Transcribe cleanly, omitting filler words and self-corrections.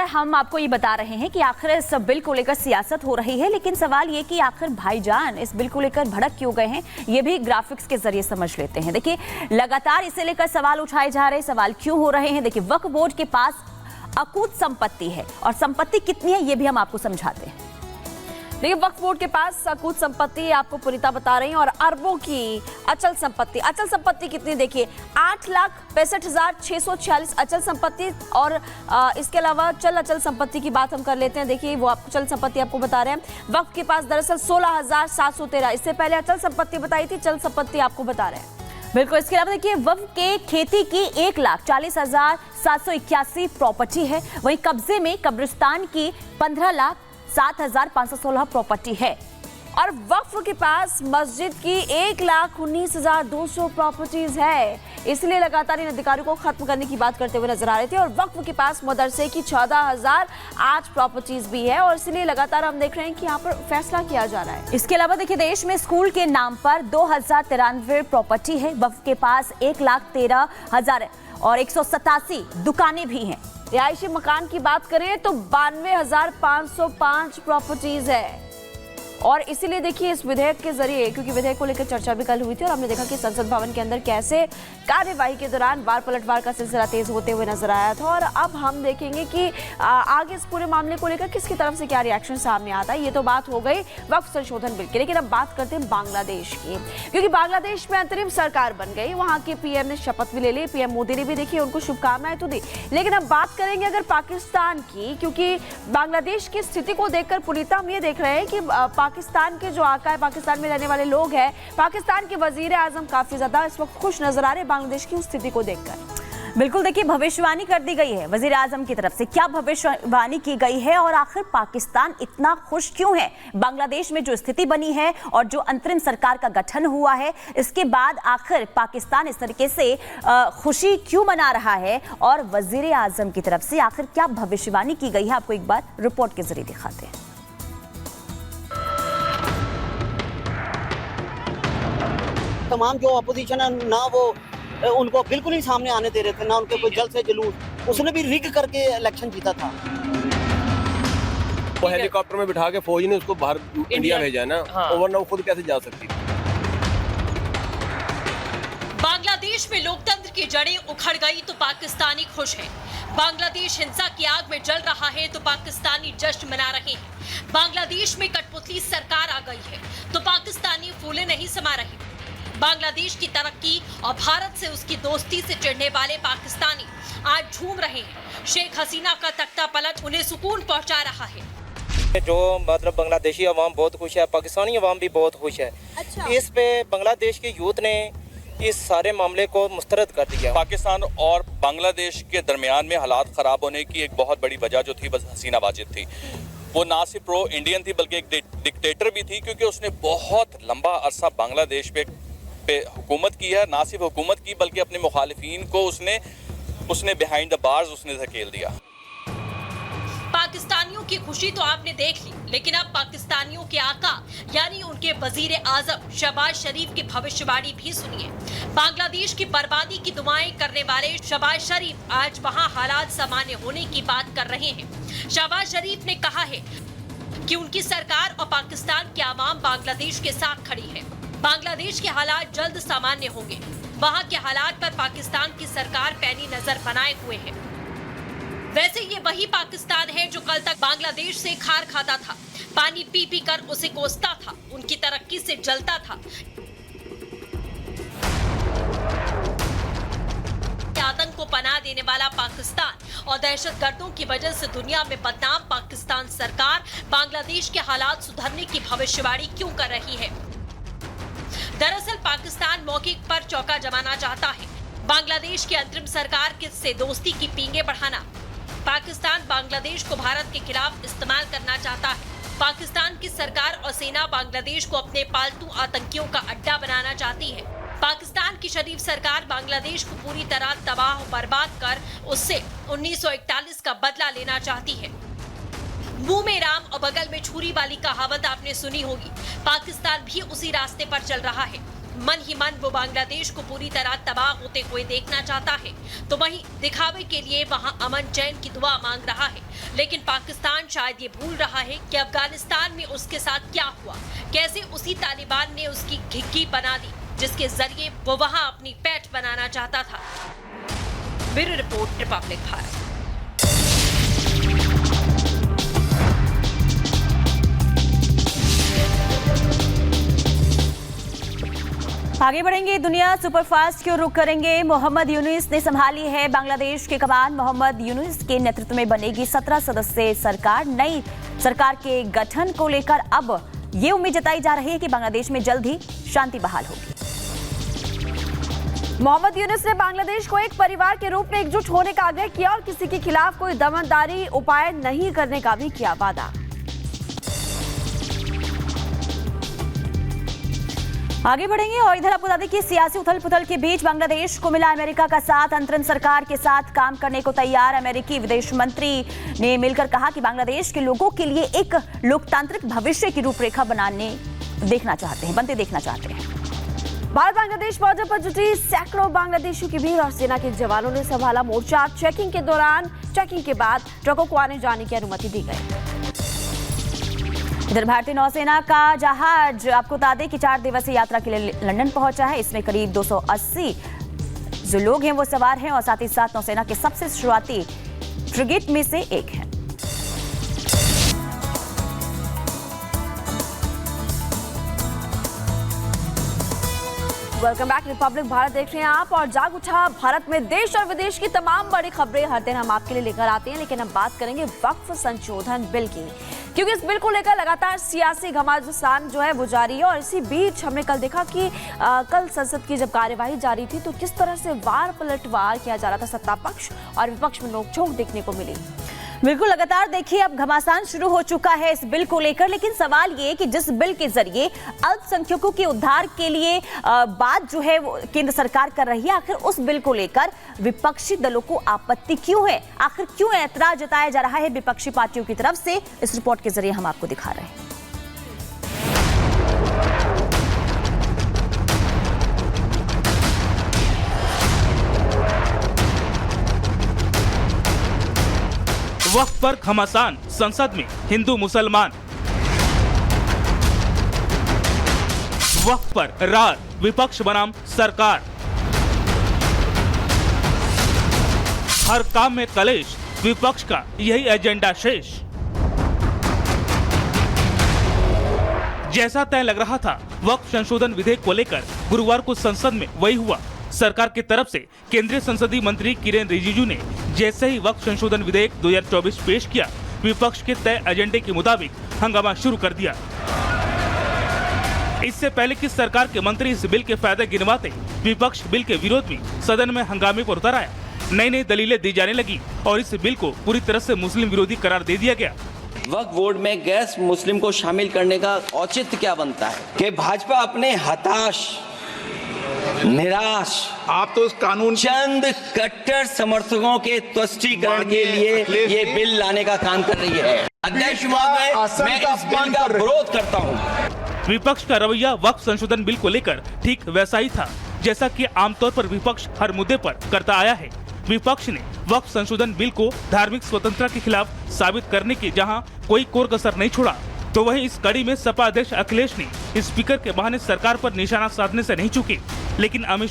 हम आपको ये बता रहे हैं कि आखिर इस बिल को लेकर सियासत हो रही है, लेकिन सवाल ये कि आखिर भाईजान इस बिल को लेकर भड़क क्यों गए हैं, ये भी ग्राफिक्स के जरिए समझ लेते हैं। देखिए, लगातार इसे लेकर सवाल उठाए जा रहे हैं, सवाल क्यों हो रहे हैं। देखिए, वक्फ बोर्ड के पास अकूत संपत्ति है और संपत्ति कितनी है ये भी हम आपको समझाते हैं। देखिए, वक्फ बोर्ड के पास अकूत संपत्ति आपको पुनीता बता रही हैं और अरबों की अचल संपत्ति कितनी, देखिए 8,65,646 अचल संपत्ति। और इसके अलावा चल अचल संपत्ति की बात हम कर लेते हैं। देखिए, वो आपको चल संपत्ति आपको बता रहे हैं। वक्फ के पास दरअसल 16,713, इससे पहले अचल संपत्ति बताई थी, चल संपत्ति आपको बता रहे हैं। बिल्कुल। इसके अलावा देखिए, वक्फ के खेती की 1,40,781 प्रॉपर्टी है। वहीं कब्जे में कब्रिस्तान की 15,07,516 प्रॉपर्टी है। और वक्फ के पास मस्जिद की 1,19,200 प्रॉपर्टीज है। इसलिए लगातार इन अधिकारियों को खत्म करने की बात करते हुए नजर आ रहे थे। और वक्फ के पास मदरसे की 14,008 प्रॉपर्टीज भी है और इसलिए लगातार हम देख रहे हैं कि यहाँ पर फैसला किया जा रहा है। इसके अलावा देखिए, देश में स्कूल के नाम पर 2,093 प्रॉपर्टी है। वक्फ के पास 1,13,000 और 187 दुकानें भी हैं। रिहायशी मकान की बात करें तो 92,505 प्रॉपर्टीज है। और इसीलिए देखिए, इस विधेयक के जरिए, क्योंकि विधेयक को लेकर चर्चा भी कल हुई थी और हमने देखा कि संसद भवन के अंदर कैसे कार्यवाही के दौरान वार पलटवार का सिलसिला तेज होते हुए नजर आया था। और अब हम देखेंगे कि आगे इस पूरे मामले को लेकर किसकी तरफ से क्या रिएक्शन सामने आता है। ये तो बात हो गई वक्फ संशोधन बिल की, लेकिन अब बात करते हैं बांग्लादेश की, क्योंकि बांग्लादेश में अंतरिम सरकार बन गई। वहां के पीएम ने शपथ भी ले ली, पीएम मोदी ने भी देखिए उनको शुभकामनाएं तो दी। लेकिन अब बात करेंगे अगर पाकिस्तान की, क्योंकि बांग्लादेश की स्थिति को देखकर पुनीता हम ये देख रहे हैं कि पाकिस्तान के जो आका है, पाकिस्तान में रहने वाले लोग हैं, पाकिस्तान के वजीर आजम काफी ज्यादा इस वक्त खुश नजर आ रहे हैं बांग्लादेश की स्थिति को देखकर। बिल्कुल। देखिए, भविष्यवाणी कर दी गई है वजीर आजम की तरफ से। क्या भविष्यवाणी की गई है और आखिर पाकिस्तान इतना खुश क्यों है बांग्लादेश में जो स्थिति बनी है और जो अंतरिम सरकार का गठन हुआ है, इसके बाद आखिर पाकिस्तान इस तरीके से खुशी क्यों मना रहा है और वजीर आजम की तरफ से आखिर क्या भविष्यवाणी की गई है, आपको एक बार रिपोर्ट के जरिए दिखाते हैं। तमाम जो अपोजिशन है ना, वो उनको बिल्कुल ही सामने आने दे रहे थे, ना उनके कोई जल से जुलूस। उसने भी रिग करके इलेक्शन जीता था। वो हेलीकॉप्टर में बिठा के फौज ने उसको बाहर इंडिया भेजा है ना, वरना वो खुद कैसे जा सकती। बांग्लादेश में लोकतंत्र की जड़ें उखड़ गई तो पाकिस्तानी खुश हैं। बांग्लादेश हिंसा की आग में जल रहा है तो पाकिस्तानी जश्न मना रहे हैं। बांग्लादेश में कठपुतली सरकार आ गई है तो पाकिस्तानी फूले नहीं समा रहे। बांग्लादेश की तरक्की और भारत से उसकी दोस्ती से चिढ़ने वाले पाकिस्तानी आज झूम रहे हैं। शेख हसीना का तख्ता पलट उन्हें सुकून पहुंचा रहा है। जो मतलब बांग्लादेशी अवाम बहुत खुश है, पाकिस्तानी अवाम भी बहुत खुश है। अच्छा। इस पे बांग्लादेश के यूथ ने इस सारे मामले को मुस्तरद कर दिया। पाकिस्तान और बांग्लादेश के दरमियान में हालात खराब होने की एक बहुत बड़ी वजह जो थी, बस हसीना वाजिद थी। वो ना सिर्फ प्रो इंडियन थी बल्कि एक डिक्टेटर भी थी, क्योंकि उसने बहुत लंबा अरसा बांग्लादेश पे हुकूमत की है। ना सिर्फ हुकूमत की बल्कि अपने मुखालिफिन को उसने बिहाइंड द बार्स उसने धकेल दिया। पाकिस्तानियों की खुशी तो आपने देख ली, लेकिन अब पाकिस्तानियों के आका यानी उनके वजीर आजम शहबाज शरीफ की भविष्यवाणी भी सुनिए। बांग्लादेश की बर्बादी की दुआएं करने वाले शहबाज शरीफ आज वहां हालात सामान्य होने की बात कर रहे हैं। शहबाज शरीफ ने कहा है कि उनकी सरकार और पाकिस्तान के आवाम बांग्लादेश के साथ खड़ी है। बांग्लादेश के हालात जल्द सामान्य होंगे। वहां के हालात पर पाकिस्तान की सरकार पैनी नजर बनाए हुए है। वैसे ये वही पाकिस्तान है जो कल तक बांग्लादेश से खार खाता था, पानी पी पी कर उसे कोसता था, उनकी तरक्की से जलता था। आतंक को पनाह देने वाला पाकिस्तान और दहशतगर्दों की वजह से दुनिया में बदनाम पाकिस्तान सरकार बांग्लादेश के हालात सुधरने की भविष्यवाणी क्यों कर रही है? दरअसल पाकिस्तान मौके पर चौका जमाना चाहता है। बांग्लादेश की अंतरिम सरकार से दोस्ती की पींगे बढ़ाना। पाकिस्तान बांग्लादेश को भारत के खिलाफ इस्तेमाल करना चाहता है। पाकिस्तान की सरकार और सेना बांग्लादेश को अपने पालतू आतंकियों का अड्डा बनाना चाहती है। पाकिस्तान की शरीफ सरकार बांग्लादेश को पूरी तरह तबाह बर्बाद कर उससे 1941 का बदला लेना चाहती है। मुंह में राम और बगल में छुरी वाली कहावत आपने सुनी होगी। पाकिस्तान भी उसी रास्ते पर चल रहा है। मन ही मन वो बांग्लादेश को पूरी तरह तबाह होते हुए देखना चाहता है, तो वहीं दिखावे के लिए वहां अमन चैन की दुआ मांग रहा है। लेकिन पाकिस्तान शायद ये भूल रहा है कि अफगानिस्तान में उसके साथ क्या हुआ, कैसे उसी तालिबान ने उसकी घिग्गी बना दी जिसके जरिए वो वहां अपनी पैठ बनाना चाहता था। Bureau report, Republic Bharat. आगे बढ़ेंगे, दुनिया सुपरफास्ट की ओर रुख करेंगे। मोहम्मद यूनुस ने संभाली है बांग्लादेश की कमान। मोहम्मद यूनुस के नेतृत्व में बनेगी 17 सदस्यीय सरकार। नई सरकार के गठन को लेकर अब ये उम्मीद जताई जा रही है कि बांग्लादेश में जल्द ही शांति बहाल होगी। मोहम्मद यूनुस ने बांग्लादेश को एक परिवार के रूप में एकजुट होने का आग्रह किया और किसी के खिलाफ कोई दमनदारी उपाय नहीं करने का भी किया वादा। आगे बढ़ेंगे और इधर आपको बता दें कि सियासी उथल पुथल के बीच बांग्लादेश को मिला अमेरिका का साथ। अंतरिम सरकार के साथ काम करने को तैयार अमेरिकी विदेश मंत्री ने मिलकर कहा कि बांग्लादेश के लोगों के लिए एक लोकतांत्रिक भविष्य की रूपरेखा बनते देखना चाहते हैं। भारत बांग्लादेश बॉर्डर पर जुटी सैकड़ों बांग्लादेशियों की भीड़ और सेना के जवानों ने संभाला मोर्चा। चेकिंग के बाद ट्रकों को आने जाने की अनुमति दी गई। इधर भारतीय नौसेना का जहाज आपको बता दें कि 4 दिवसीय यात्रा के लिए लंदन पहुंचा है। इसमें करीब 280 जो लोग हैं वो सवार हैं और साथ ही साथ नौसेना के सबसे शुरुआती फ्रिगेट में से एक है। वेलकम बैक, रिपब्लिक भारत देख रहे हैं आप और जाग उठा भारत में देश और विदेश की तमाम बड़ी खबरें हर दिन हम आपके लिए लेकर आते हैं। लेकिन हम बात करेंगे वक्फ संशोधन बिल की, क्योंकि इस बिल को लेकर लगातार सियासी घमासान जो है वो जारी है। और इसी बीच हमने कल देखा कि कल संसद की जब कार्यवाही जारी थी तो किस तरह से वार पलटवार किया जा रहा था। सत्ता पक्ष और विपक्ष में नोकझोंक देखने को मिली। बिल्कुल, लगातार देखिए अब घमासान शुरू हो चुका है इस बिल को लेकर। लेकिन सवाल ये कि जिस बिल के जरिए अल्पसंख्यकों के उद्धार के लिए बात जो है वो केंद्र सरकार कर रही है, आखिर उस बिल को लेकर विपक्षी दलों को आपत्ति क्यों है, आखिर क्यों ऐतराज जताया जा रहा है विपक्षी पार्टियों की तरफ से, इस रिपोर्ट के जरिए हम आपको दिखा रहे हैं। वक्फ पर घमासान, संसद में हिंदू मुसलमान। वक्फ पर रार, विपक्ष बनाम सरकार। हर काम में कलेश, विपक्ष का यही एजेंडा शेष। जैसा तय लग रहा था वक्फ संशोधन विधेयक को लेकर गुरुवार को संसद में वही हुआ। सरकार की तरफ से केंद्रीय संसदीय मंत्री किरेन रिजिजू ने जैसे ही वक्फ संशोधन विधेयक 2024 पेश किया, विपक्ष के तय एजेंडे के मुताबिक हंगामा शुरू कर दिया। इससे पहले कि सरकार के मंत्री इस बिल के फायदे गिनवाते, विपक्ष बिल के विरोध में सदन में हंगामे पर उतर आया। नई नई दलीलें दी जाने लगी और इस बिल को पूरी तरह से मुस्लिम विरोधी करार दे दिया गया। वक्फ बोर्ड में गैर मुस्लिम को शामिल करने का औचित्य क्या बनता है कि भाजपा अपने हताश, निराश, आप तो इस कानून चंद कट्टर समर्थकों के तुष्टीकरण के लिए ये बिल लाने का काम कर रही है। अध्यक्ष महोदय, मैं इस बिल का विरोध करता हूँ। विपक्ष का रवैया वक्फ संशोधन बिल को लेकर ठीक वैसा ही था जैसा कि आमतौर पर विपक्ष हर मुद्दे पर करता आया है। विपक्ष ने वक्फ संशोधन बिल को धार्मिक स्वतंत्रता के खिलाफ साबित करने की जहां कोई कोर कसर नहीं छोड़ा, तो वहीं इस कड़ी में सपा अध्यक्ष अखिलेश ने स्पीकर के बहाने सरकार पर निशाना साधने से नहीं चूके। लेकिन अमित